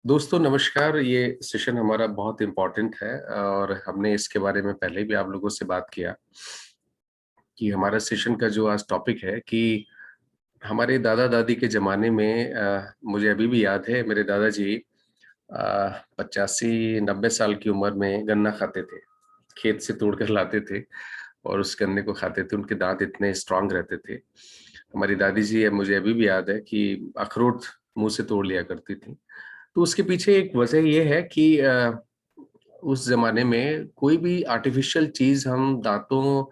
दोस्तों नमस्कार। ये सेशन हमारा बहुत इम्पोर्टेंट है और हमने इसके बारे में पहले भी आप लोगों से बात किया कि हमारा सेशन का जो आज टॉपिक है कि हमारे दादा-दादी के ज़माने में मुझे अभी भी याद है मेरे दादाजी 85-90 साल की उम्र में गन्ना खाते थे। खेत से तोड़ कर लाते थे और उस गन्ने को खाते थे, उनके दाँत इतने स्ट्रॉन्ग रहते थे। हमारी दादी जी मुझे अभी भी याद है कि अखरोट मुँह से तोड़ लिया करती थी। तो उसके पीछे एक वजह ये है कि उस ज़माने में कोई भी आर्टिफ़िशियल चीज़ हम दाँतों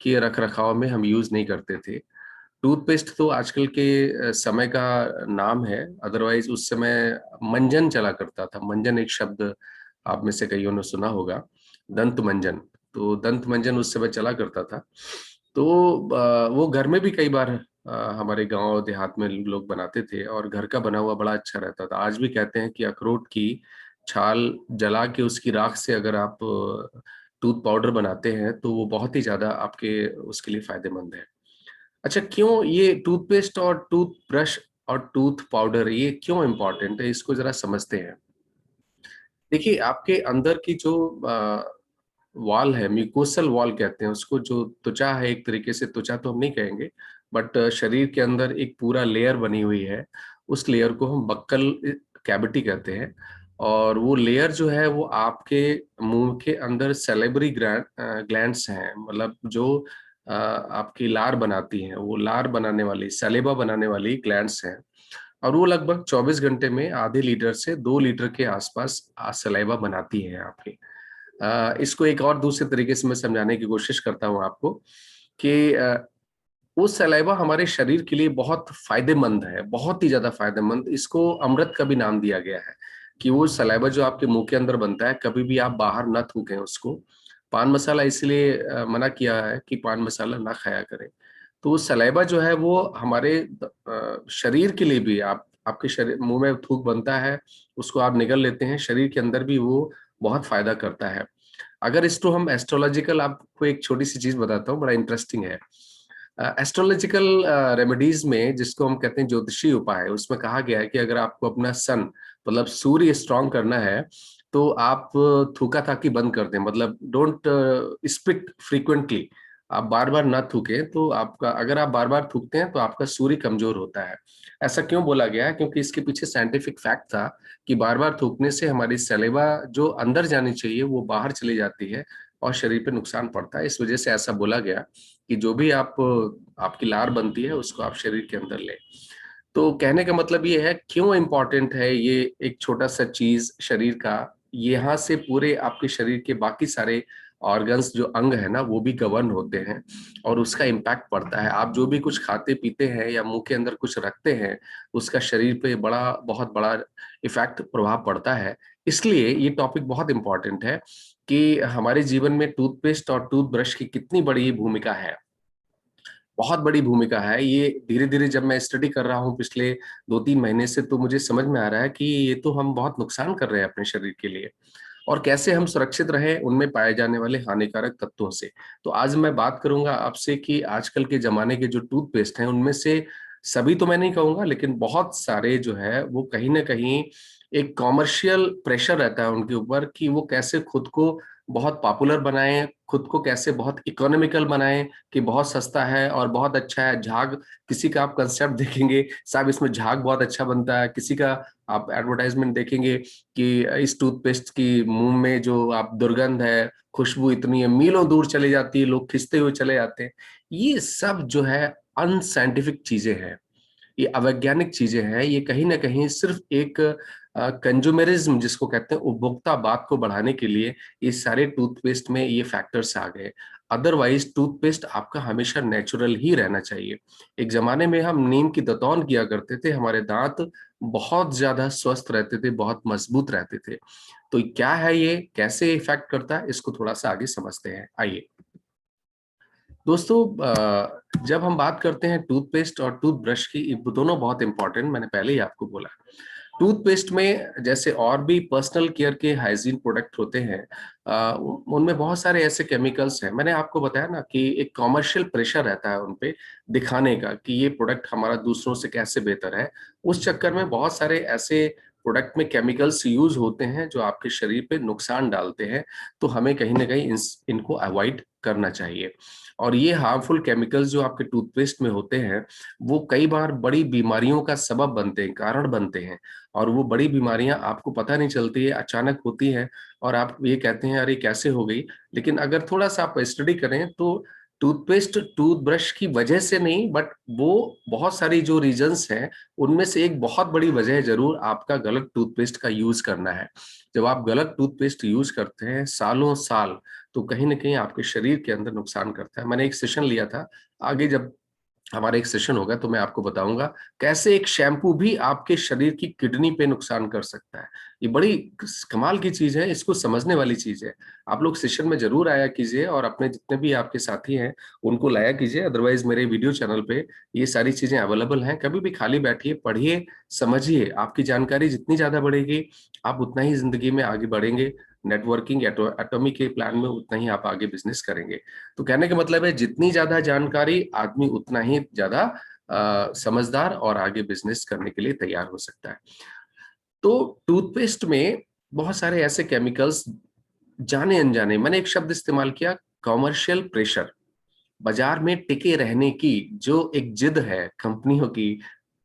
के रख-रखाव में हम यूज़ नहीं करते थे। टूथपेस्ट तो आजकल के समय का नाम है, अदरवाइज़ उस समय मंजन चला करता था। मंजन एक शब्द आप में से कइयों ने सुना होगा, दंत मंजन। तो दंत मंजन उस समय चला करता था। तो वो घर में भी कई बार हमारे गाँव देहात में लोग बनाते थे और घर का बना हुआ बड़ा अच्छा रहता था। आज भी कहते हैं कि अखरोट की छाल जला के उसकी राख से अगर आप टूथ पाउडर बनाते हैं, तो वो बहुत ही ज़्यादा आपके उसके लिए फ़ायदेमंद है। अच्छा, क्यों ये टूथपेस्ट और टूथब्रश और टूथ पाउडर ये क्यों इम्पोर्टेंट है, इसको ज़रा समझते हैं। देखिए, आपके अंदर की जो वॉल है, म्यूकोसल वॉल कहते हैं उसको, जो त्वचा है एक तरीके से, त्वचा तो हम नहीं कहेंगे, बट शरीर के अंदर एक पूरा लेयर बनी हुई है, उस लेयर को हम बक्कल कैविटी कहते हैं और वो लेयर जो है वो आपके मुँह के अंदर सैलिवरी ग्लैंड्स हैं, मतलब जो आपकी लार बनाती हैं, वो लार बनाने वाली, सैलिवा बनाने वाली ग्लैंड्स हैं और वो लगभग 24 घंटे में आधे लीटर से 2 लीटर के आसपास सलाइवा बनाती हैं आपके। इसको एक और दूसरे तरीके से मैं समझाने की कोशिश करता हूँ आपको कि वो सलाइवा हमारे शरीर के लिए बहुत फ़ायदेमंद है, बहुत ही ज़्यादा फ़ायदेमंद। इसको अमृत का भी नाम दिया गया है कि वो सलाइवा जो आपके मुँह के अंदर बनता है, कभी भी आप बाहर ना थूकें उसको। पान मसाला इसलिए मना किया है कि पान मसाला ना खाया करें। तो वो सलाइवा जो है वो हमारे शरीर के लिए भी आपके मुँह में थूक बनता है, उसको आप निगल लेते हैं, शरीर के अंदर भी वो बहुत फ़ायदा करता है। अगर इसको हम एस्ट्रोलॉजिकल आपको एक छोटी-सी चीज़ बताता हूँ, बड़ा इंटरेस्टिंग है। एस्ट्रोलॉजिकल रेमेडीज़ में जिसको हम कहते हैं ज्योतिषीय उपाय, उसमें कहा गया है कि अगर आपको अपना सन मतलब सूर्य स्ट्रॉन्ग करना है, तो आप थूका-थाकी बंद कर दें, मतलब डोंट स्पिट फ्रीक्वेंटली। आप बार-बार ना थूकें, तो आपका अगर आप बार-बार थूकते हैं, तो आपका सूर्य कमज़ोर होता है। ऐसा क्यों बोला गया है? क्योंकि इसके पीछे साइंटिफिक फैक्ट था कि बार-बार थूकने से हमारी सलिवा जो अंदर जानी चाहिए, वो बाहर चली जाती है और शरीर पे नुकसान पड़ता है। इस वजह से ऐसा बोला गया कि जो भी आपकी लार बनती है, उसको आप शरीर के अंदर लें। तो कहने का मतलब ये है क्यों इम्पोर्टेंट है ये एक छोटा-सा चीज़ शरीर का, यहाँ से पूरे आपके शरीर के बाकी सारे ऑर्गन्स जो अंग है ना, वो भी गवर्न होते हैं और उसका इम्पैक्ट पड़ता है। आप जो भी कुछ खाते-पीते हैं या मुँह के अंदर कुछ रखते हैं, उसका शरीर पे बहुत बड़ा इफ़ेक्ट प्रभाव पड़ता है। इसलिए ये टॉपिक बहुत इम्पोर्टेंट है कि हमारे जीवन में टूथपेस्ट और टूथब्रश की कितनी बड़ी भूमिका है। बहुत बड़ी भूमिका है। ये धीरे-धीरे जब मैं स्टडी कर रहा हूँ पिछले 2-3 महीने से, तो मुझे समझ में आ रहा है कि ये तो हम बहुत नुकसान कर रहे हैं अपने शरीर के लिए और कैसे हम सुरक्षित रहें उनमें पाए जाने वाले हानिकारक तत्वों से। तो आज मैं बात करूँगा आपसे कि आजकल के ज़माने के जो टूथपेस्ट हैं, उनमें से सभी तो मैं नहीं कहूँगा, लेकिन बहुत सारे जो है वो कहीं न कहीं एक कमर्शियल प्रेशर रहता है उनके ऊपर कि वो कैसे खुद को बहुत पॉपुलर बनाएँ, खुद को कैसे बहुत इकोनॉमिकल बनाएँ कि बहुत सस्ता है और बहुत अच्छा है। झाग किसी का आप कंसेप्ट देखेंगे, साहब इसमें झाग बहुत अच्छा बनता है। किसी का आप एडवर्टाइज़मेंट देखेंगे कि इस टूथपेस्ट की मुँह में जो आप दुर्गंध है, खुशबू इतनी है, मीलों दूर चली जाती है, लोग खींचते हुए चले जाते हैं। ये सब जो है अनसाइंटिफिक चीज़ें हैं। ये अवैज्ञानिक चीज़ें हैं, ये कहीं न कहीं सिर्फ़ एक कंज़्यूमरिज़्म जिसको कहते हैं उपभोक्तावाद को बढ़ाने के लिए ये सारे टूथपेस्ट में ये फैक्टर्स आ गए। अदरवाइज़ टूथपेस्ट आपका हमेशा नेचुरल ही रहना चाहिए। एक ज़माने में हम नीम की दतौन किया करते थे, हमारे दाँत बहुत ज़्यादा स्वस्थ रहते थे, बहुत मज़बूत रहते थे। तो क्या है ये? कैसे इफ़ेक्ट करता है? इसको थोड़ा-सा आगे समझते हैं, आइए। दोस्तों जब हम बात करते हैं टूथपेस्ट और टूथब्रश की, ये दोनों बहुत इंपॉर्टेंट, मैंने पहले ही आपको बोला। टूथपेस्ट में जैसे और भी पर्सनल केयर के हाइजीन प्रोडक्ट होते हैं, उनमें बहुत सारे ऐसे केमिकल्स हैं। मैंने आपको बताया ना कि एक कमर्शियल प्रेशर रहता है उन पे दिखाने का कि ये प्रोडक्ट हमारा दूसरों से कैसे बेहतर है। उस चक्कर में बहुत सारे ऐसे प्रोडक्ट में केमिकल्स यूज होते हैं जो आपके शरीर पे नुकसान डालते हैं, तो हमें कहीं ना कहीं इनको अवॉइड करना चाहिए। और ये हार्मफुल केमिकल्स जो आपके टूथपेस्ट में होते हैं, वो कई बार बड़ी बीमारियों का सबब बनते हैं, कारण बनते हैं। और वो बड़ी बीमारियां आपको पता नहीं चलती है, अचानक होती है और आप ये कहते हैं अरे कैसे हो गई। लेकिन अगर थोड़ा सा आप स्टडी करें तो टूथपेस्ट टूथब्रश की वजह से नहीं, बट वो बहुत सारी जो रीजंस हैं उनमें से एक बहुत बड़ी वजह जरूर आपका गलत टूथपेस्ट का यूज करना है। जब आप गलत टूथपेस्ट यूज करते हैं सालों साल, तो कहीं ना कहीं आपके शरीर के अंदर नुकसान करता है। मैंने एक सेशन लिया था, आगे जब हमारा एक सेशन होगा तो मैं आपको बताऊंगा कैसे एक शैम्पू भी आपके शरीर की किडनी पे नुकसान कर सकता है। ये बड़ी कमाल की चीज है, इसको समझने वाली चीज है। आप लोग सेशन में जरूर आया कीजिए और अपने जितने भी आपके साथी हैं उनको लाया कीजिए। अदरवाइज मेरे वीडियो चैनल पे ये सारी चीजें अवेलेबल हैं, कभी भी खाली बैठिए, पढ़िए, समझिए। आपकी जानकारी जितनी ज्यादा बढ़ेगी आप उतना ही जिंदगी में आगे बढ़ेंगे। नेटवर्किंग एटॉमी के प्लान में उतना ही आप आगे बिजनेस करेंगे। तो कहने का मतलब है जितनी ज्यादा जानकारी आदमी उतना ही ज्यादा समझदार और आगे बिजनेस करने के लिए तैयार हो सकता है। तो टूथपेस्ट में बहुत सारे ऐसे केमिकल्स जाने अनजाने, मैंने एक शब्द इस्तेमाल किया, कॉमर्शियल प्रेशर। बाजार में टिके रहने की जो एक जिद है कंपनियों की,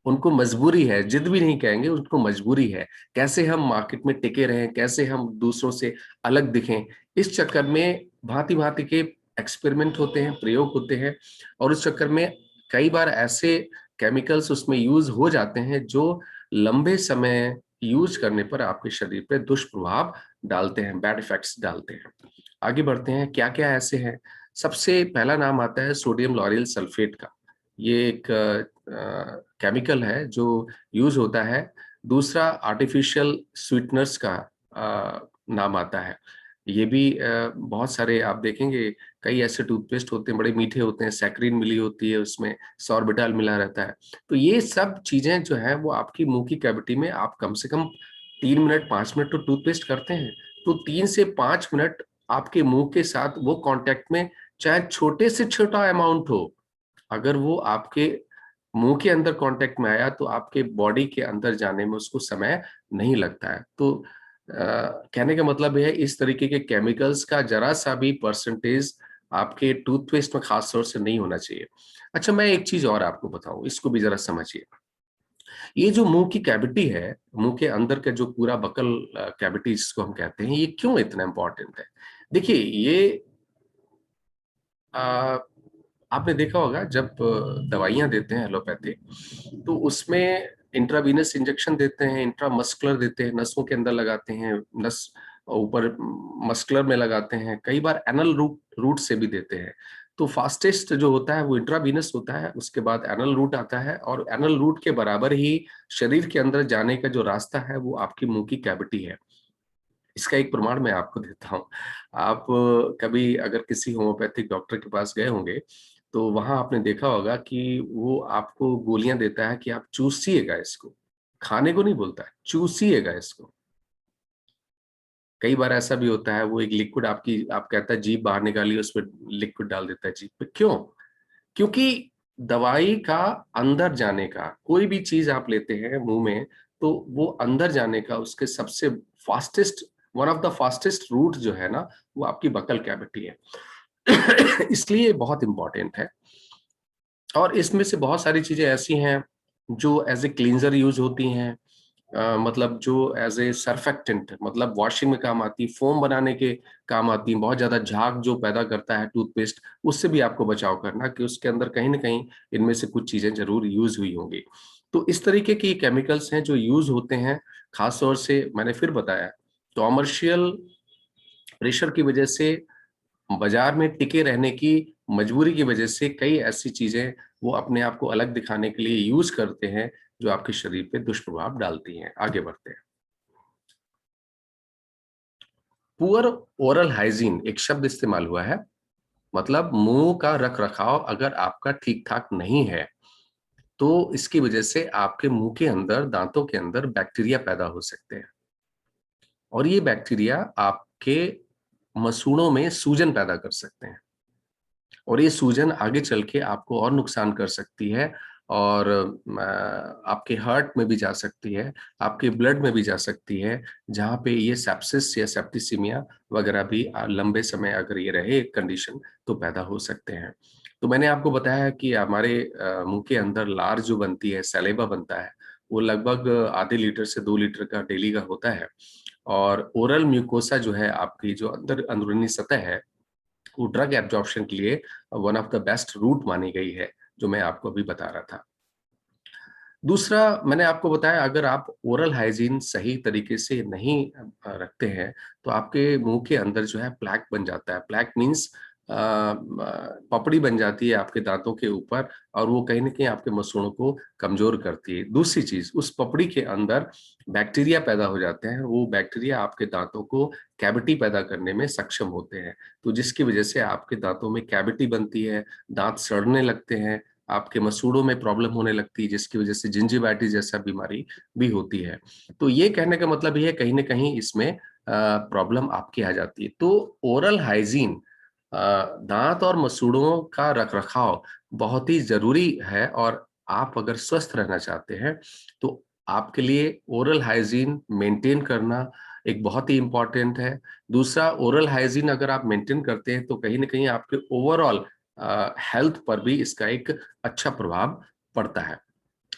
उनको मजबूरी है, जिद भी नहीं कहेंगे, उनको मजबूरी है। कैसे हम मार्केट में टिके रहें, कैसे हम दूसरों से अलग दिखें, इस चक्कर में भांति भांति के एक्सपेरिमेंट होते हैं, प्रयोग होते हैं। और उस चक्कर में कई बार ऐसे केमिकल्स उसमें यूज हो जाते हैं जो लंबे समय यूज करने पर आपके शरीर पे दुष्प्रभाव डालते हैं, बैड इफेक्ट्स डालते हैं। आगे बढ़ते हैं, क्या क्या ऐसे हैं। सबसे पहला नाम आता है सोडियम लॉरियल सल्फेट का। ये एक केमिकल है जो यूज होता है। दूसरा आर्टिफिशियल स्वीटनर्स का नाम आता है। ये भी बहुत सारे आप देखेंगे, कई ऐसे टूथपेस्ट होते हैं बड़े मीठे होते हैं, सैकरीन मिली होती है उसमें, सॉर्बिटॉल मिला रहता है। तो ये सब चीजें जो है वो आपकी मुंह की कैविटी में, आप कम से कम 3 मिनट 5 मिनट तो टूथपेस्ट करते हैं, तो 3 से 5 मिनट आपके मुंह के साथ वो कांटेक्ट में, चाहे छोटे से छोटा अमाउंट हो, अगर वो आपके मुंह के अंदर कांटेक्ट में आया तो आपके बॉडी के अंदर जाने में उसको समय नहीं लगता है। तो कहने का मतलब है इस तरीके के केमिकल्स का जरा सा भी परसेंटेज आपके टूथपेस्ट में खास तौर से नहीं होना चाहिए। अच्छा, मैं एक चीज और आपको बताऊं, इसको भी जरा समझिए। ये जो मुंह की कैविटी है, मुंह के अंदर का जो पूरा बकल कैविटी जिसको हम कहते हैं, ये क्यों इतना इंपॉर्टेंट है? देखिए, ये आ, आपने देखा होगा जब दवाइयां देते हैं एलोपैथिक, तो उसमें इंट्रावीनस इंजेक्शन देते हैं, इंट्रामस्कुलर देते हैं, नसों के अंदर लगाते हैं, नस ऊपर मस्कुलर में लगाते हैं, कई बार एनल रूट से भी देते हैं। तो फास्टेस्ट जो होता है वो इंट्रावीनस होता है, उसके बाद एनल रूट आता है, और एनल रूट के बराबर ही शरीर के अंदर जाने का जो रास्ता है वो आपकी मुंह की कैविटी है। इसका एक प्रमाण मैं आपको देता हूँ। आप कभी अगर किसी होम्योपैथिक डॉक्टर के पास गए होंगे तो वहां आपने देखा होगा कि वो आपको गोलियां देता है कि आप चूसिएगा इसको, खाने को नहीं बोलता है, चूसिएगा इसको। कई बार ऐसा भी होता है, वो एक लिक्विड आपकी, आप कहता है जीभ बाहर निकालिए, उस पर लिक्विड डाल देता है जीभ पे। क्यों? क्योंकि दवाई का अंदर जाने का, कोई भी चीज आप लेते हैं मुंह में, तो वो अंदर जाने का उसके सबसे fastest, one of the fastest route जो है ना, वो आपकी बकल कैविटी है। इसलिए बहुत इंपॉर्टेंट है। और इसमें से बहुत सारी चीजें ऐसी हैं जो एज ए क्लींजर यूज होती हैं, मतलब जो एज ए सर्फेक्टेंट, मतलब वॉशिंग में काम आती, फोम बनाने के काम आती, बहुत ज्यादा झाग जो पैदा करता है टूथपेस्ट, उससे भी आपको बचाव करना कि उसके अंदर कहीं ना कहीं इनमें से कुछ चीजें जरूर यूज हुई होंगी। तो इस तरीके की केमिकल्स हैं जो यूज होते हैं, खासतौर से मैंने फिर बताया, कॉमर्शियल प्रेशर की वजह से, बाजार में टिके रहने की मजबूरी की वजह से कई ऐसी चीजें वो अपने आप को अलग दिखाने के लिए यूज करते हैं जो आपके शरीर पे दुष्प्रभाव डालती हैं। आगे बढ़ते हैं। पुअर ओरल हाइजीन एक शब्द इस्तेमाल हुआ है, मतलब मुंह का रख रखाव अगर आपका ठीक ठाक नहीं है तो इसकी वजह से आपके मुंह के अंदर, दांतों के अंदर बैक्टीरिया पैदा हो सकते हैं, और ये बैक्टीरिया आपके मसूड़ों में सूजन पैदा कर सकते हैं, और ये सूजन आगे चल के आपको और नुकसान कर सकती है। और आपके हार्ट में भी जा सकती है, आपके ब्लड में भी जा सकती है, जहाँ पे ये सेप्सिस या सेप्टिसीमिया वगैरह भी लंबे समय अगर ये रहे कंडीशन तो पैदा हो सकते हैं। तो मैंने आपको बताया कि हमारे मुंह के अंदर लार जो बनती है, सैलेबा बनता है, वो लगभग आधे लीटर से 2 लीटर का डेली का होता है। और ओरल म्यूकोसा जो है, आपकी जो अंदरूनी सतह है, वो ड्रग एब्जॉर्प्शन के लिए one of the best route मानी गई है, जो मैं आपको अभी बता रहा था। दूसरा मैंने आपको बताया, अगर आप ओरल हाइजीन सही तरीके से नहीं रखते हैं, तो आपके मुंह के अंदर जो है प्लैक बन जाता है। प्लैक मीन्स पपड़ी बन जाती है आपके दांतों के ऊपर, और वो कहीं न कहीं आपके मसूड़ों को कमजोर करती है। दूसरी चीज, उस पपड़ी के अंदर बैक्टीरिया पैदा हो जाते हैं, वो बैक्टीरिया आपके दांतों को कैविटी पैदा करने में सक्षम होते हैं, तो जिसकी वजह से आपके दांतों में कैविटी बनती है, दांत सड़ने लगते हैं, आपके मसूड़ों में प्रॉब्लम होने लगती है, जिसकी वजह से जिंजिवाइटिस जैसा बीमारी भी होती है। तो ये कहने का मतलब ये है, कहीं न कहीं इसमें प्रॉब्लम आपकी आ जाती है। तो ओरल हाइजीन, दांत और मसूड़ों का रखरखाव बहुत ही ज़रूरी है, और आप अगर स्वस्थ रहना चाहते हैं, तो आपके लिए ओरल हाइजीन मेंटेन करना एक बहुत ही इम्पोर्टेंट है। दूसरा, ओरल हाइजीन अगर आप मेंटेन करते हैं, तो कहीं न कहीं आपके ओवरऑल हेल्थ पर भी इसका एक अच्छा प्रभाव पड़ता है।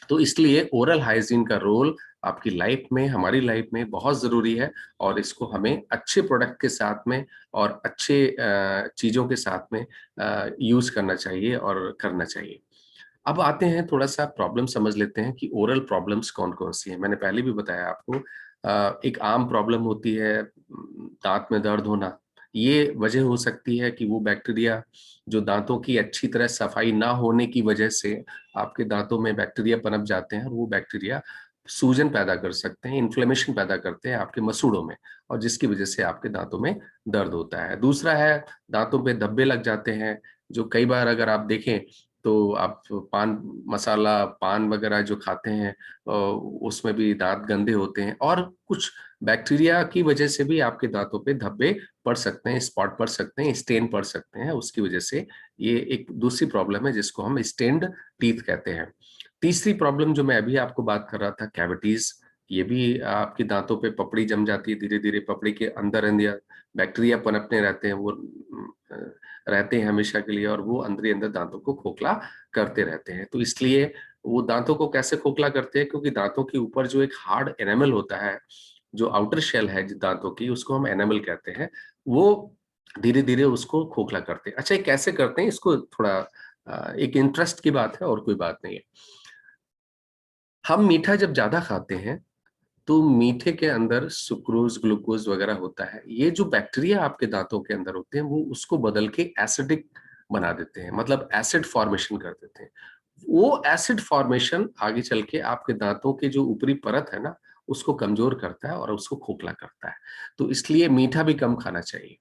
तो इसलिए ओरल हाइजीन का रोल आपकी लाइफ में, हमारी लाइफ में बहुत ज़रूरी है, और इसको हमें अच्छे प्रोडक्ट के साथ में और अच्छे चीज़ों के साथ में यूज़ करना चाहिए और करना चाहिए। अब आते हैं, थोड़ा-सा प्रॉब्लम समझ लेते हैं कि ओरल प्रॉब्लम्स कौन-कौन सी हैं। मैंने पहले भी बताया आपको, एक आम प्रॉब्लम होती है दाँत में दर्द होना। ये वजह हो सकती है कि वो बैक्टीरिया जो दाँतों की अच्छी तरह सफाई ना होने की वजह से आपके दाँतों में बैक्टीरिया पनप जाते हैं, और वो बैक्टीरिया सूजन पैदा कर सकते हैं, इन्फ्लेमेशन पैदा करते हैं आपके मसूड़ों में, और जिसकी वजह से आपके दाँतों में दर्द होता है। दूसरा है, दाँतों पे धब्बे लग जाते हैं, जो कई बार अगर आप देखें तो आप पान मसाला, पान वगैरह जो खाते हैं उसमें भी दाँत गंदे होते हैं, और कुछ बैक्टीरिया की वजह से भी आपके दाँतों पे धब्बे पड़ सकते हैं, स्पॉट पड़ सकते हैं, स्टेन पड़ सकते हैं, उसकी वजह से ये एक दूसरी प्रॉब्लम है, जिसको हम स्टेन्ड टीथ कहते हैं। तीसरी प्रॉब्लम जो मैं अभी आपको बात कर रहा था, कैविटीज़, ये भी आपके दाँतों पे पपड़ी जम जाती है, धीरे-धीरे पपड़ी के अंदर-अंदर बैक्टीरिया पनपने रहते हैं, वो रहते हैं हमेशा के लिए, और वो अंदर ही अंदर दाँतों को खोखला करते रहते हैं। तो इसलिए वो दाँतों को कैसे खोखला करते हैं, क्योंकि दाँतों के ऊपर जो एक हार्ड एनामल होता है, जो आउटर शेल है दाँतों की, उसको हम एनामल कहते हैं, वो धीरे-धीरे उसको खोखला करते हैं। अच्छा, ये कैसे करते हैं, इसको थोड़ा एक इंटरेस्ट की बात है, और कोई बात नहीं है। हम मीठा जब ज़्यादा खाते हैं, तो मीठे के अंदर सुक्रोज़, ग्लूकोज़ वगैरह होता है। ये जो बैक्टीरिया आपके दाँतों के अंदर होते हैं, वो उसको बदल के एसिडिक बना देते हैं, मतलब एसिड फॉर्मेशन कर देते हैं। वो एसिड फॉर्मेशन आगे चल के आपके दाँतों की जो ऊपरी परत है ना, उसको कमज़ोर करता है और उसको खोखला करता है। तो इसलिए मीठा भी कम खाना चाहिए।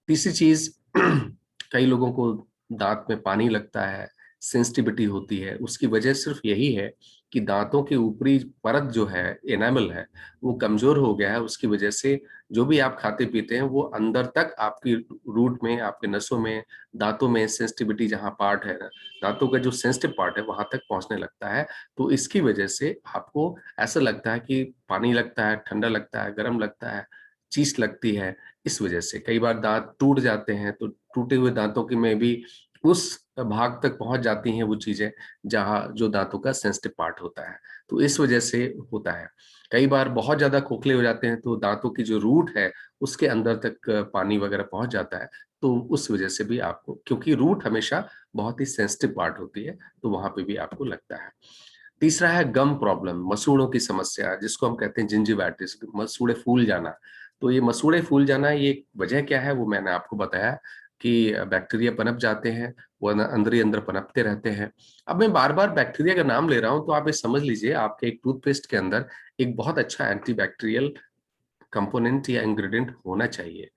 तीसरी चीज़, कई लोगों को दाँत में पानी लगता है, सेंसिटिविटी होती है, उसकी वजह सिर्फ़ यही है कि दाँतों की ऊपरी परत जो है, एनामल है, वो कमज़ोर हो गया है, उसकी वजह से जो भी आप खाते-पीते हैं, वो अंदर तक आपकी रूट में, आपके नसों में, दाँतों में सेंसिटिविटी जहाँ पार्ट है ना, दाँतों का जो सेंसिटिव पार्ट है, वहाँ तक पहुँचने लगता है। तो इसकी वजह से आपको ऐसा लगता है कि पानी लगता है, ठंडा लगता है, गरम लगता है, चीस लगती है, इस वजह से। कई बार दाँत टूट जाते हैं, तो टूटे हुए दाँतों की में भी उस भाग तक पहुँच जाती हैं वो चीज़ें, जहाँ जो दाँतों का सेंसिटिव पार्ट होता है, तो इस वजह से होता है। कई बार बहुत ज़्यादा खोखले हो जाते हैं, तो दाँतों की जो रूट है, उसके अंदर तक पानी वगैरह पहुँच जाता है, तो उस वजह से भी आपको, क्योंकि रूट हमेशा बहुत ही सेंसिटिव पार्ट होती है, तो वहाँ पे भी आपको लगता है। तीसरा है गम प्रॉब्लम, मसूड़ों की समस्या, जिसको हम कहते हैं जिंजिवाइटिस, मसूड़े फूल जाना। तो ये मसूड़े फूल जाना, ये वजह क्या है, वो मैंने आपको बताया कि बैक्टीरिया पनप जाते हैं, वो अंदर ही अंदर पनपते रहते हैं। अब मैं बार-बार बैक्टीरिया का नाम ले रहा हूँ, तो आप ये समझ लीजिए, आपके एक टूथपेस्ट के अंदर एक बहुत अच्छा एंटीबैक्टीरियल कंपोनेंट या इंग्रीडिएंट होना चाहिए।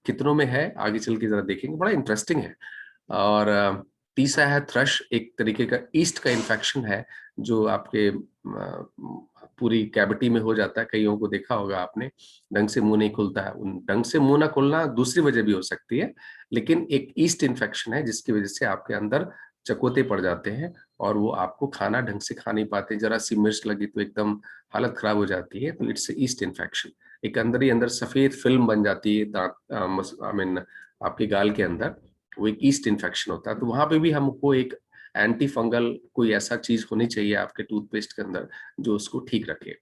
कितनों में है, आगे चल के ज़रा देखेंगे, बड़ा इंटरेस्टिंग है। और तीसरा है थ्रश, एक तरीके का ईस्ट का इन्फेक्शन है, जो आपके पूरी कैविटी में हो जाता है। कइयों को देखा होगा आपने, ढंग से मुँह नहीं खुलता है। उन ढंग से मुँह ना खुलना दूसरी वजह भी हो सकती है, लेकिन एक ईस्ट इन्फेक्शन है, जिसकी वजह से आपके अंदर चकोते पड़ जाते हैं और वो आपको खाना ढंग से खा नहीं पाते, जरा सी मिर्च लगी तो एकदम हालत खराब हो जाती है। तो इट्स ईस्ट इन्फेक्शन, एक अंदर ही अंदर सफेद फिल्म बन जाती है दांत आई मीन आपके गाल के अंदर, वो एक ईस्ट इन्फेक्शन होता है। तो वहां पे भी हमको एक एंटी फंगल कोई ऐसा चीज होनी चाहिए आपके टूथपेस्ट के अंदर जो उसको ठीक रखे।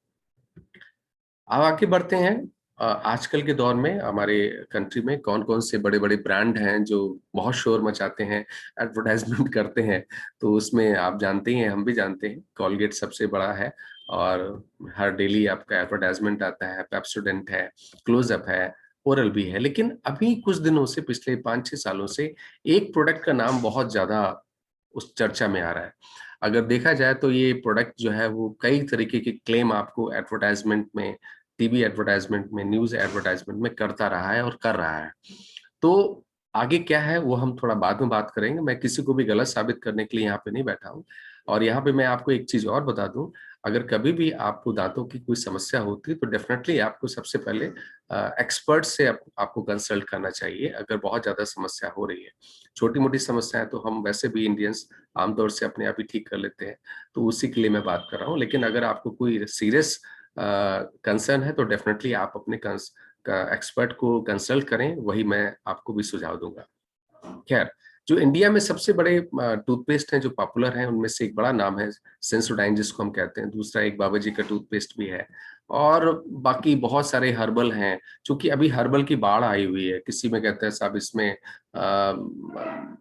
अब आगे बढ़ते हैं, आजकल के दौर में हमारे कंट्री में कौन कौन से बड़े बड़े ब्रांड हैं जो बहुत शोर मचाते हैं, एडवर्टाइजमेंट करते हैं। तो उसमें आप जानते ही हैं, हम भी जानते हैं, कॉलगेट सबसे बड़ा है और हर डेली आपका एडवर्टाइजमेंट आता है, पेप्सोडेंट है, क्लोजअप है, ओरल भी है। लेकिन अभी कुछ दिनों से, पिछले 5-6 सालों से एक प्रोडक्ट का नाम बहुत ज्यादा उस चर्चा में आ रहा है। अगर देखा जाए तो ये प्रोडक्ट जो है वो कई तरीके के क्लेम आपको एडवर्टाइजमेंट में, टीवी एडवर्टाइजमेंट में, न्यूज एडवर्टाइजमेंट में करता रहा है और कर रहा है। तो आगे क्या है वो हम थोड़ा बाद में बात करेंगे। मैं किसी को भी गलत साबित करने के लिए यहाँ पे नहीं बैठा हूँ। और यहाँ पे मैं आपको एक चीज और बता दूं, अगर कभी भी आपको दांतों की कोई समस्या होती है तो डेफिनेटली आपको सबसे पहले एक्सपर्ट से आपको कंसल्ट करना चाहिए अगर बहुत ज्यादा समस्या हो रही है। छोटी मोटी समस्याएं तो हम वैसे भी इंडियंस आमतौर से अपने आप ही ठीक कर लेते हैं, तो उसी के लिए मैं बात कर रहा हूँ। लेकिन अगर आपको कोई सीरियस कंसर्न है तो डेफिनेटली आप अपने एक्सपर्ट को कंसल्ट करें, वही मैं आपको भी सुझाव दूंगा। खैर, जो इंडिया में सबसे बड़े टूथपेस्ट हैं जो पॉपुलर हैं, उनमें से एक बड़ा नाम है सेंसोडाइन जिसको हम कहते हैं, दूसरा एक बाबा जी का टूथपेस्ट भी है, और बाकी बहुत सारे हर्बल हैं। क्योंकि अभी हर्बल की बाढ़ आई हुई है, किसी में कहते हैं साहब इसमें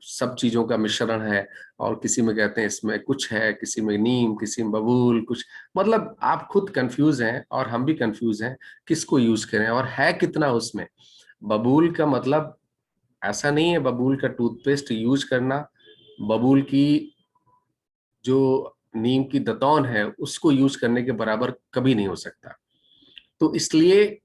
सब चीजों का मिश्रण है, और किसी में कहते हैं इसमें कुछ है, किसी में नीम, किसी में बबूल, कुछ मतलब आप खुद कंफ्यूज हैं और हम भी कंफ्यूज हैं किसको यूज करें और है कितना उसमें। बबूल का मतलब ऐसा नहीं है बबूल का टूथपेस्ट यूज करना बबूल की जो नीम की दतौन है उसको यूज करने के बराबर कभी नहीं हो सकता। तो इसलिए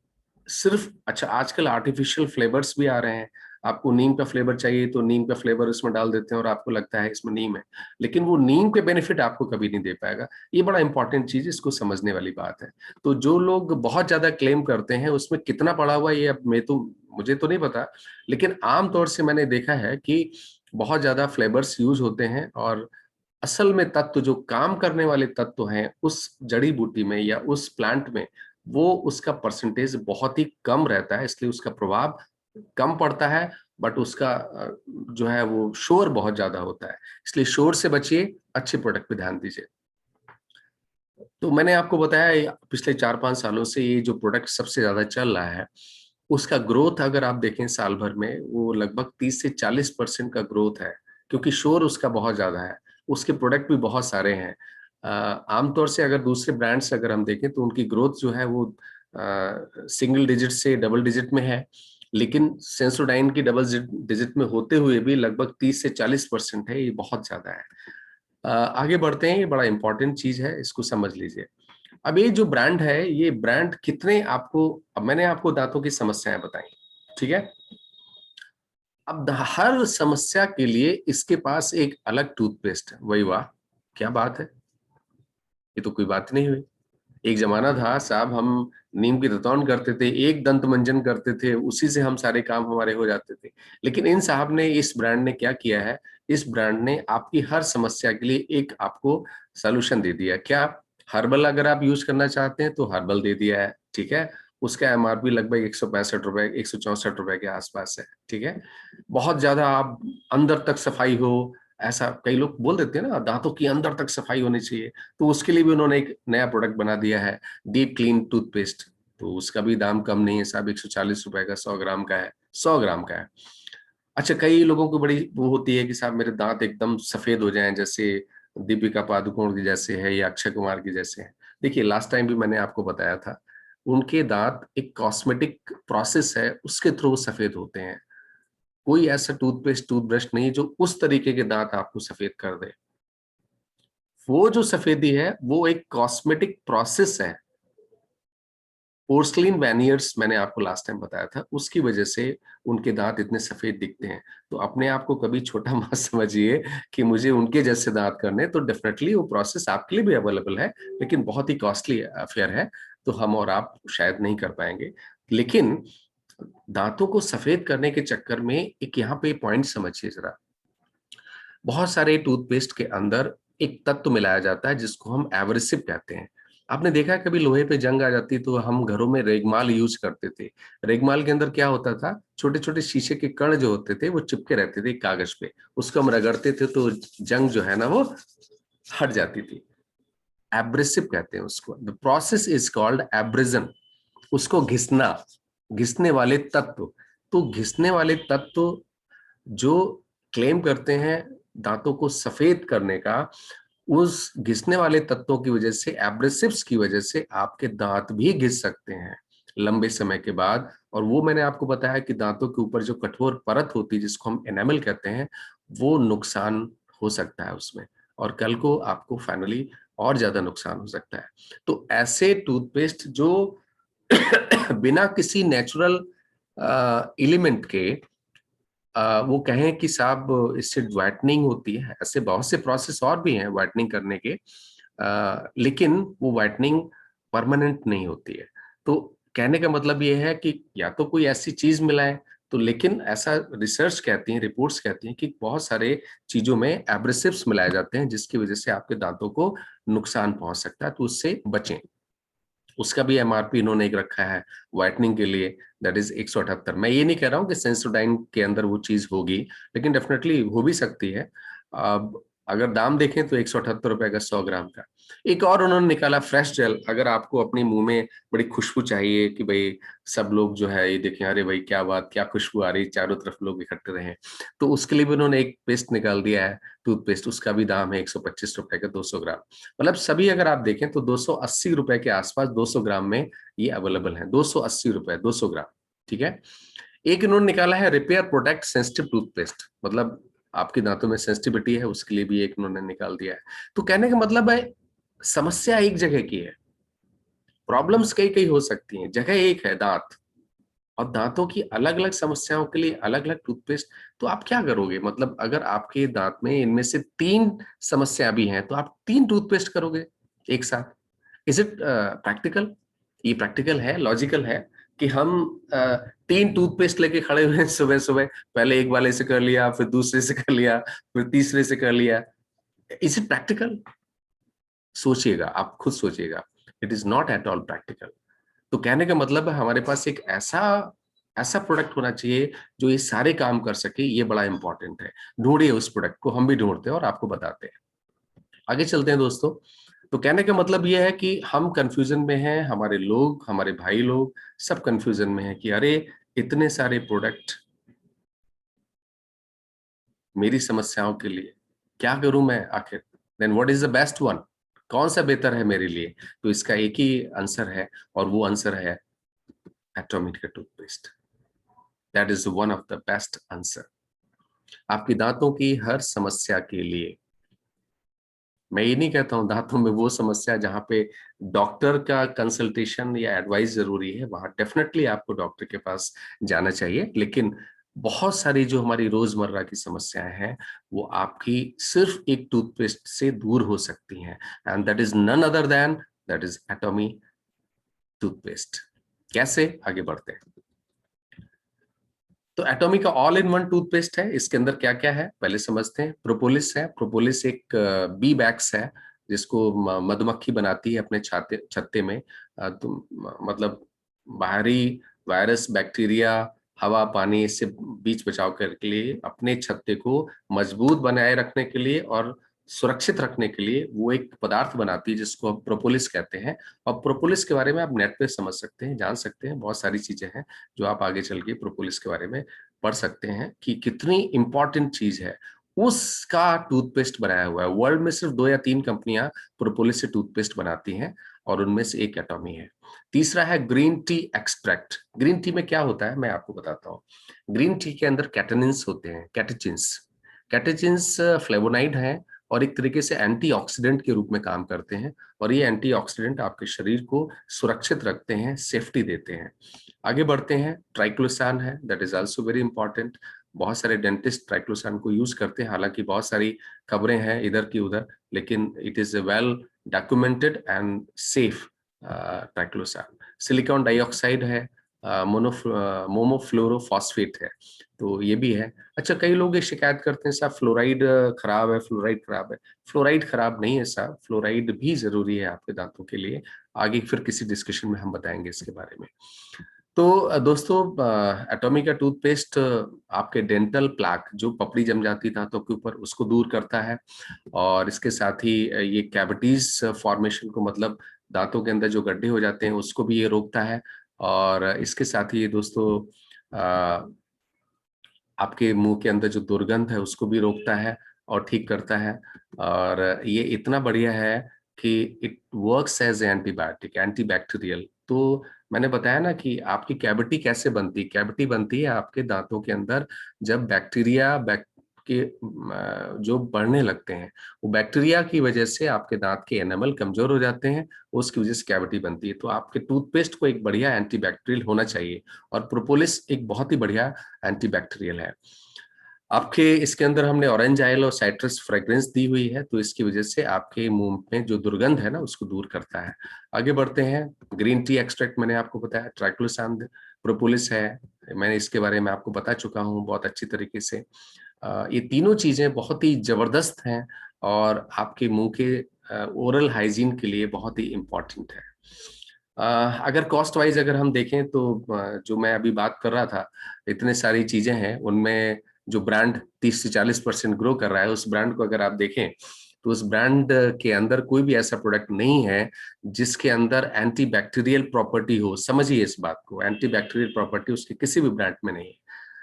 सिर्फ, अच्छा आजकल आर्टिफिशियल फ्लेवर्स भी आ रहे हैं, आपको नीम का फ्लेवर चाहिए तो नीम का फ्लेवर इसमें डाल देते हैं और आपको लगता है इसमें नीम है, लेकिन वो नीम के बेनिफिट आपको कभी नहीं दे पाएगा। ये बड़ा इंपॉर्टेंट चीज, इसको समझने वाली बात है। तो जो लोग बहुत ज्यादा क्लेम करते हैं उसमें कितना पड़ा हुआ है ये अब मैं तो, मुझे तो नहीं पता, लेकिन आमतौर से मैंने देखा है कि बहुत ज्यादा फ्लेवर्स यूज होते हैं और असल में तत्व जो काम करने वाले तत्व हैं उस जड़ी बूटी में या उस प्लांट में, वो उसका परसेंटेज बहुत ही कम रहता है, इसलिए उसका प्रभाव कम पड़ता है। बट उसका जो है वो शोर बहुत ज्यादा होता है, इसलिए शोर से बचिए, अच्छे प्रोडक्ट पे ध्यान दीजिए। तो मैंने आपको बताया पिछले 4-5 सालों से ये जो प्रोडक्ट सबसे ज्यादा चल रहा है उसका ग्रोथ अगर आप देखें साल भर में वो लगभग 30 से 40% का ग्रोथ है, क्योंकि शोर उसका बहुत ज्यादा है। उसके प्रोडक्ट भी बहुत सारे हैं। आमतौर से अगर दूसरे ब्रांड्स अगर हम देखें तो उनकी ग्रोथ जो है वो सिंगल डिजिट से डबल डिजिट में है, लेकिन सेंसोडाइन की डबल डिजिट में होते हुए भी लगभग 30 से 40% है, ये बहुत ज्यादा है। आगे बढ़ते हैं, ये बड़ा इंपॉर्टेंट चीज है, इसको समझ लीजिए। अब ये जो ब्रांड है, ये ब्रांड कितने आपको, अब मैंने आपको दांतों की समस्याएं बताई, ठीक है। अब हर समस्या के लिए इसके पास एक अलग टूथपेस्ट है। वही वाह, क्या बात है, ये तो कोई बात नहीं हुई। एक जमाना था साहब, हम नीम की दतौन करते थे, एक दंत मंजन करते थे, उसी से हम सारे काम हमारे हो जाते थे। लेकिन इन साहब ने, इस ब्रांड ने क्या किया है, इस ब्रांड ने आपकी हर समस्या के लिए एक आपको सॉल्यूशन दे दिया। क्या? हर्बल अगर आप यूज करना चाहते हैं तो हर्बल दे दिया है, ठीक है। उसका एमआरपी लगभग 165 रुपए, 164 रुपए के आसपास है, ठीक है। बहुत ज्यादा आप अंदर तक सफाई हो, ऐसा कई लोग बोल देते हैं ना, दांतों की अंदर तक सफाई होनी चाहिए, तो उसके लिए भी उन्होंने एक नया प्रोडक्ट बना दिया है, डीप क्लीन टूथपेस्ट। तो उसका भी दाम कम नहीं है साहब, 140 रुपए का 100 ग्राम का है, 100 ग्राम का है। अच्छा, कई लोगों को बड़ी वो होती है कि साहब मेरे दांत एकदम सफेद हो जाएं, जैसे दीपिका पादुकोण की जैसे है या अक्षय कुमार की जैसे है। देखिए लास्ट टाइम भी मैंने आपको बताया था, उनके दांत एक कॉस्मेटिक प्रोसेस है, उसके थ्रू सफेद होते हैं। कोई ऐसा टूथपेस्ट टूथब्रश नहीं जो उस तरीके के दांत आपको सफेद कर दे। वो जो सफेदी है वो एक कॉस्मेटिक प्रोसेस है। पोर्सलिन वैनियर्स मैंने आपको लास्ट टाइम बताया था, उसकी वजह से उनके दांत इतने सफेद दिखते हैं। तो अपने आप को कभी छोटा मत समझिए कि मुझे उनके जैसे दांत करने, तो डेफिनेटली वो प्रोसेस आपके लिए भी अवेलेबल है, लेकिन बहुत ही कॉस्टली अफेयर है, तो हम और आप शायद नहीं कर पाएंगे। लेकिन दांतों को सफेद करने के चक्कर में एक यहाँ पे पॉइंट समझिए जरा, बहुत सारे टूथपेस्ट के अंदर एक तत्व मिलाया जाता है जिसको हम एब्रेसिव कहते हैं। आपने देखा है कभी लोहे पे जंग आ जाती तो हम घरों में रेगमाल यूज करते थे। रेगमाल के अंदर क्या होता था, छोटे छोटे शीशे के कण जो होते थे वो चिपके रहते थे कागज पे, उसको हम रगड़ते थे तो जंग जो है ना वो हट जाती थी। एब्रेसिव कहते हैं उसको, the process is called abrasion. उसको घिसना, घिसने वाले तत्व। तो घिसने वाले तत्व जो क्लेम करते हैं दांतों को सफेद करने का, उस घिसने वाले तत्वों की वजह से, एब्रेसिव्स की वजह से आपके दांत भी घिस सकते हैं लंबे समय के बाद। और वो मैंने आपको बताया कि दांतों के ऊपर जो कठोर परत होती है जिसको हम एनामल कहते हैं, वो नुकसान हो सकता है उसमें, और कल को आपको फाइनली और ज्यादा नुकसान हो सकता है। तो ऐसे टूथपेस्ट जो बिना किसी नेचुरल एलिमेंट के वो कहें कि साहब इससे व्हाइटनिंग होती है, ऐसे बहुत से प्रोसेस और भी हैं व्हाइटनिंग करने के, लेकिन वो व्हाइटनिंग परमानेंट नहीं होती है। तो कहने का मतलब ये है कि या तो कोई ऐसी चीज मिलाए, तो लेकिन ऐसा रिसर्च कहती है, रिपोर्ट्स कहती हैं कि बहुत सारे चीजों में एब्रेसिव्स मिलाए जाते हैं जिसकी वजह से आपके दांतों को नुकसान पहुंच सकता है, तो उससे बचें। उसका भी एमआरपी इन्होंने एक रखा है व्हाइटनिंग के लिए, दैट इज 178। मैं ये नहीं कह रहा हूँ कि सेंसोडाइन के अंदर वो चीज होगी, लेकिन डेफिनेटली हो भी सकती है। अब अगर दाम देखें तो 178 रुपए का 100 ग्राम का। एक और उन्होंने निकाला फ्रेश जेल। अगर आपको अपने मुंह में बड़ी खुशबू चाहिए कि भाई सब लोग जो है ये देखें, अरे भाई क्या बात, क्या खुशबू आ रही, चारों तरफ लोग इकट्ठे रहे, तो उसके लिए भी उन्होंने एक पेस्ट निकाल दिया है, टूथपेस्ट। उसका भी दाम है 125 रुपए का 200 ग्राम। मतलब सभी अगर आप देखें तो 280 रुपए के आसपास 200 ग्राम में ये अवेलेबल है। 280 रुपए 200 ग्राम, ठीक है। एक इन्होंने निकाला है रिपेयर प्रोटेक्ट सेंसिटिव टूथपेस्ट, मतलब आपके दांतों में सेंसिटिविटी है उसके लिए भी एक इन्होंने निकाल दिया है। तो कहने का मतलब है समस्या एक जगह की है, प्रॉब्लम्स कई कई हो सकती हैं, जगह एक है दांत, और दांतों की अलग अलग समस्याओं के लिए अलग अलग टूथपेस्ट। तो आप क्या करोगे, मतलब अगर आपके दांत में इनमें से 3 समस्या भी हैं तो आप 3 टूथपेस्ट करोगे एक साथ? Is it practical? ये प्रैक्टिकल है, लॉजिकल है कि हम 3 टूथपेस्ट लेके खड़े हुए हैं सुबह सुबह, पहले एक वाले से कर लिया, फिर दूसरे से कर लिया, फिर तीसरे से कर लिया? Is it practical? सोचिएगा, आप खुद सोचिएगा। It is not at all practical. तो कहने का मतलब है हमारे पास एक ऐसा ऐसा प्रोडक्ट होना चाहिए जो ये सारे काम कर सके, ये बड़ा इंपॉर्टेंट है। ढूंढिए उस प्रोडक्ट को, हम भी ढूंढते हैं और आपको बताते हैं। आगे चलते हैं दोस्तों। तो कहने का मतलब ये है कि हम कंफ्यूजन में हैं, हमारे लोग, हमारे भाई लोग सब कंफ्यूजन में हैं कि अरे इतने सारे प्रोडक्ट मेरी समस्याओं के लिए, क्या करूं मैं आखिर? Then what is the best one? कौन सा बेहतर है मेरे लिए? तो इसका एक ही आंसर है, और वो आंसर है एटॉमिक का toothpaste. That is one of the best answer आपकी दांतों की हर समस्या के लिए। मैं ये नहीं कहता हूं दांतों में वो समस्या जहां पे डॉक्टर का कंसल्टेशन या एडवाइस जरूरी है, वहां डेफिनेटली आपको डॉक्टर के पास जाना चाहिए, लेकिन बहुत सारी जो हमारी रोजमर्रा की समस्याएं हैं वो आपकी सिर्फ एक टूथपेस्ट से दूर हो सकती हैं, and that is none other than, that is Atomy toothpaste. कैसे? आगे बढ़ते हैं। तो एटॉमी का ऑल इन वन टूथपेस्ट है। इसके अंदर क्या क्या है पहले समझते हैं। प्रोपोलिस है। प्रोपोलिस एक बी वैक्स है जिसको मधुमक्खी बनाती है अपने छाते छत्ते में। तो मतलब बाहरी वायरस, बैक्टीरिया, हवा, पानी इससे बीच बचाव करने के लिए, अपने छत्ते को मजबूत बनाए रखने के लिए और सुरक्षित रखने के लिए वो एक पदार्थ बनाती है जिसको हम प्रोपोलिस कहते हैं। और प्रोपोलिस के बारे में आप नेट पे समझ सकते हैं, जान सकते हैं, बहुत सारी चीजें हैं जो आप आगे चल के प्रोपोलिस के बारे में पढ़ सकते हैं कि कितनी इंपॉर्टेंट चीज है। उसका टूथपेस्ट बनाया हुआ है। वर्ल्ड में सिर्फ 2 या 3 कंपनियां प्रोपोलिस से टूथपेस्ट बनाती हैं, और उनमें से एक एटॉमी है। तीसरा है green tea extract. Green tea में क्या होता है मैं आपको बताता हूँ। ग्रीन टी के अंदर कैटेनिन्स होते हैं, कैटेचिन्स। कैटेचिन्स फ्लेवोनाइड हैं और एक तरीके से एंटीऑक्सीडेंट के रूप में काम करते हैं, और ये एंटीऑक्सीडेंट आपके शरीर को सुरक्षित रखते हैं, सेफ्टी देते हैं। आगे बढ़ते हैं। ट्राइक्लोसान है, that is also very important. बहुत सारे डेंटिस्ट ट्राइक्लोसान को यूज करते हैं, हालांकि बहुत सारी खबरें हैं इधर की उधर, लेकिन it is well documented and safe triclosan. Silicon dioxide है, मोमोफ्लोरोफॉस्फेट है, तो ये भी है। अच्छा, कई लोग ये शिकायत करते हैं साहब फ्लोराइड खराब है, फ्लोराइड खराब है। फ्लोराइड खराब नहीं है साहब, फ्लोराइड भी जरूरी है आपके दांतों के लिए। आगे फिर किसी डिस्कशन में हम बताएंगे इसके बारे में। तो दोस्तों, एटॉमी का टूथपेस्ट आपके डेंटल प्लाक, जो पपड़ी जम जाती है दांतों के ऊपर, उसको दूर करता है। और इसके साथ ही ये कैविटीज फॉर्मेशन को, मतलब दांतों के अंदर जो गड्ढे हो जाते हैं, उसको भी ये रोकता है। और इसके साथ ही ये दोस्तों आपके मुंह के अंदर जो दुर्गंध है उसको भी रोकता है और ठीक करता है। और ये इतना बढ़िया है कि it works as antibiotic, antibacterial. तो मैंने बताया ना कि आपकी कैविटी कैसे बनती है। कैविटी बनती है आपके दांतों के अंदर जब बैक्टीरिया के जो बढ़ने लगते हैं। वो बैक्टीरिया की वजह से आपके दांत के एनामल कमजोर हो जाते हैं, उसकी वजह से कैविटी बनती है। तो आपके टूथपेस्ट को एक बढ़िया एंटीबैक्टीरियल होना चाहिए, और प्रोपोलिस एक बहुत ही बढ़िया एंटीबैक्टीरियल है। आपके इसके अंदर हमने ऑरेंज आयल और साइट्रस फ्रेग्रेंस दी हुई है, तो इसकी वजह से आपके मुंह में जो दुर्गंध है ना, उसको दूर करता है। आगे बढ़ते हैं। ग्रीन टी एक्सट्रैक्ट मैंने आपको बताया, ट्राइक्लोसान, प्रोपोलिस है, मैंने इसके बारे में आपको बता चुका हूँ बहुत अच्छी तरीके से। ये तीनों चीजें बहुत ही जबरदस्त हैं और आपके मुंह के ओरल हाइजीन के लिए बहुत ही इम्पोर्टेंट है। अगर कॉस्ट वाइज अगर हम देखें तो जो मैं अभी बात कर रहा था, इतने सारी चीजें हैं, उनमें जो ब्रांड 30 से 40% ग्रो कर रहा है, उस ब्रांड को अगर आप देखें तो उस ब्रांड के अंदर कोई भी ऐसा प्रोडक्ट नहीं है जिसके अंदर एंटीबैक्टीरियल प्रॉपर्टी हो। समझिए इस बात को, एंटीबैक्टीरियल प्रॉपर्टी उसके किसी भी ब्रांड में नहीं है।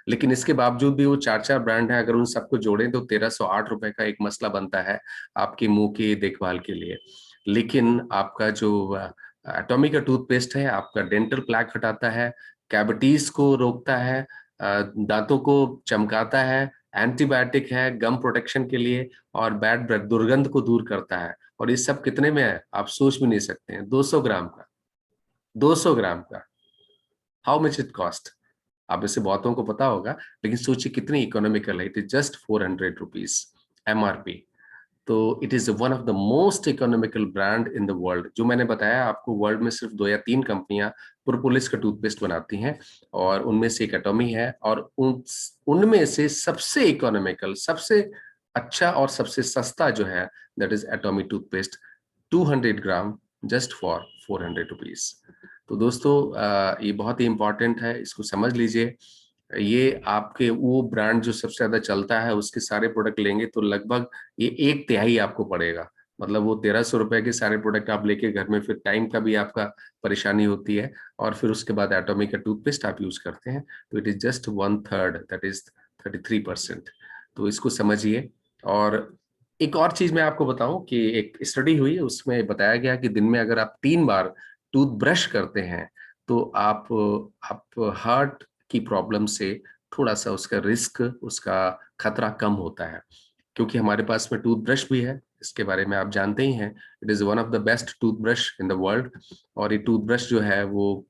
लेकिन इसके बावजूद भी वो 4 ब्रांड है, अगर उन सबको जोड़ें तो 1308 रुपए का एक मसला बनता है आपके मुंह की देखभाल के लिए। लेकिन आपका जो एटॉमी का टूथपेस्ट है, आपका डेंटल प्लैक हटाता है, कैविटीज को रोकता है, दांतों को चमकाता है, एंटीबायोटिक है गम प्रोटेक्शन के लिए, और बैड ब्रेथ दुर्गंध को दूर करता है। और ये सब कितने में है आप सोच भी नहीं सकते हैं, 200 ग्राम का। 200 ग्राम का, हाउ मच इट कॉस्ट? आप में से बहुतों को पता होगा, लेकिन सोचिए कितनी इकोनॉमिकल है। It is just 400 rupees MRP। तो it is one of the most economical brand in the world. जो मैंने बताया आपको, वर्ल्ड में सिर्फ 2 या 3 कंपनियां प्रोपोलिस का टूथपेस्ट बनाती हैं, और उनमें से एक एटॉमी है। और उनमें से सबसे इकोनॉमिकल, सबसे अच्छा और सबसे सस्ता जो है, that is Atomy toothpaste, 200 gram, just for 400 rupees. तो दोस्तों, ये बहुत ही इंपॉर्टेंट है, इसको समझ लीजिए। ये आपके वो ब्रांड जो सबसे ज्यादा चलता है, उसके सारे प्रोडक्ट लेंगे तो लगभग ये 1/3 आपको पड़ेगा। मतलब वो 1300 रुपए के सारे प्रोडक्ट आप लेके घर में, फिर टाइम का भी आपका परेशानी होती है, और फिर उसके बाद एटॉमी का टूथपेस्ट आप यूज करते हैं, तो it is just 1/3, that is 33%। तो इसको समझिए। और एक और चीज मैं आपको बताऊं कि एक स्टडी हुई, उसमें बताया गया कि दिन में अगर आप 3 बार टूथ ब्रश करते हैं तो आप हार्ट की प्रॉब्लम से थोड़ा सा उसका रिस्क, उसका खतरा कम होता है। क्योंकि हमारे पास में टूथब्रश भी है, इसके बारे में आप जानते ही हैं। It is one of the best toothbrush in the world. और ये टूथब्रश जो है वो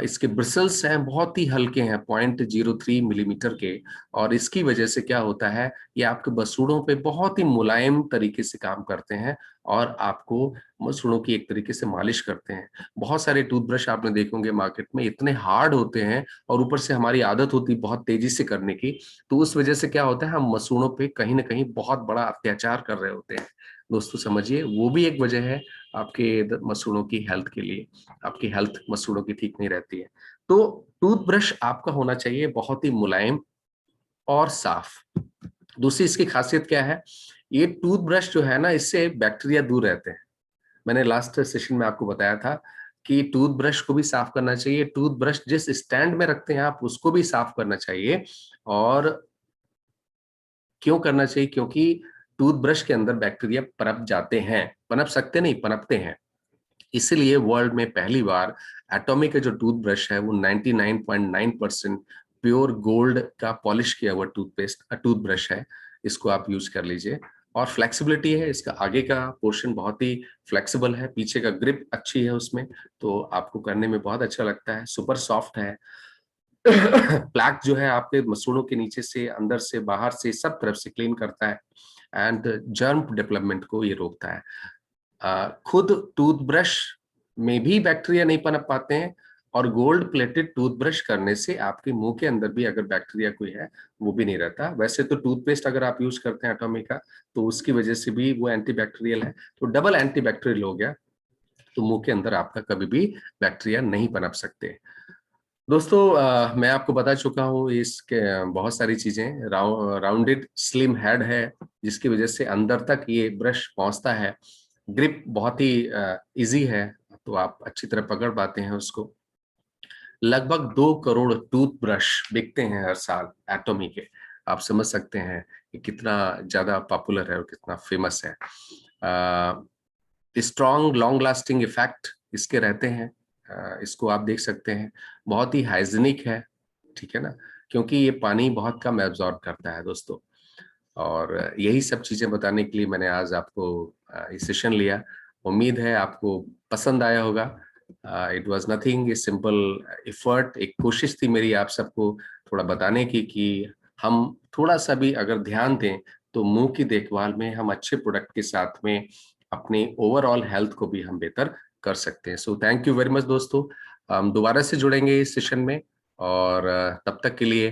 इसके ब्रिसल्स हैं बहुत ही हल्के हैं, 0.03 मिलीमीटर के। और इसकी वजह से क्या होता है, ये आपके बसूड़ों पे बहुत ही मुलायम तरीके से काम करते हैं, और आपको मसूड़ों की एक तरीके से मालिश करते हैं। बहुत सारे टूथब्रश आपने देखेंगे मार्केट में, इतने हार्ड होते हैं, और ऊपर से हमारी आदत होती है बहुत तेजी से करने की, तो उस वजह से क्या होता है, हम मसूड़ों पे कहीं ना कहीं बहुत बड़ा अत्याचार कर रहे होते हैं। दोस्तों समझिए, वो भी एक वजह है आपके मसूड़ों की हेल्थ के लिए। आपकी हेल्थ मसूड़ों की ठीक नहीं रहती है। तो टूथब्रश आपका होना चाहिए बहुत ही मुलायम और साफ। दूसरी इसकी खासियत क्या है, ये टूथब्रश जो है ना, इससे बैक्टीरिया दूर रहते हैं। मैंने लास्ट सेशन में आपको बताया था कि टूथब्रश को भी साफ करना चाहिए, टूथब्रश जिस स्टैंड में रखते हैं आप, उसको भी साफ करना चाहिए। और क्यों करना चाहिए? क्योंकि टूथब्रश के अंदर बैक्टीरिया पनप जाते हैं, पनप सकते नहीं, पनपते हैं। इसलिए वर्ल्ड में पहली बार एटॉमी का जो टूथब्रश है वो 99.9% प्योर गोल्ड का पॉलिश किया हुआ टूथब्रश है। इसको आप यूज कर लीजिए। और फ्लेक्सिबिलिटी है, इसका आगे का पोर्शन बहुत ही फ्लेक्सिबल है, पीछे का ग्रिप अच्छी है उसमें, तो आपको करने में बहुत अच्छा लगता है, सुपर सॉफ्ट है। प्लैक जो है आपके मसूड़ों के नीचे से, अंदर से, बाहर से, सब तरफ से क्लीन करता है, एंड जर्म डेवलपमेंट को ये रोकता है। खुद टूथब्रश में भी बैक्टीरिया नहीं पनप पाते हैं, और गोल्ड प्लेटेड टूथब्रश करने से आपके मुंह के अंदर भी अगर बैक्टीरिया कोई है वो भी नहीं रहता। वैसे तो टूथपेस्ट अगर आप यूज करते हैं एटॉमी का तो उसकी वजह से भी वो एंटीबैक्टीरियल है, तो डबल एंटीबैक्टीरियल हो गया, तो मुंह के अंदर आपका कभी भी बैक्टीरिया नहीं पनप सकते। दोस्तों मैं आपको बता चुका हूँ इसके बहुत सारी चीजें। राउंडेड स्लिम हेड है जिसकी वजह से अंदर तक ये ब्रश पहुंचता है। ग्रिप बहुत ही इजी है, तो आप अच्छी तरह पकड़ पाते हैं उसको। लगभग 2 करोड़ टूथब्रश बिकते हैं हर साल एटॉमी के। आप समझ सकते हैं कि कितना ज्यादा पॉपुलर है और कितना फेमस है। स्ट्रॉन्ग लॉन्ग लास्टिंग इफेक्ट इसके रहते हैं। इसको आप देख सकते हैं, बहुत ही हाइजीनिक है, ठीक है ना, क्योंकि ये पानी बहुत कम एब्जॉर्ब करता है दोस्तों। और यही सब चीजें बताने के लिए मैंने आज आपको ये सेशन लिया। उम्मीद है आपको पसंद आया होगा। It was nothing, a simple effort, एक कोशिश थी मेरी आप सबको थोड़ा बताने की कि हम थोड़ा सा भी अगर ध्यान दें तो मुंह की देखभाल में हम अच्छे प्रोडक्ट के साथ में अपनी ओवरऑल हेल्थ को भी हम बेहतर कर सकते हैं। So thank you very much दोस्तों। हम दोबारा से जुड़ेंगे इस सेशन में, और तब तक के लिए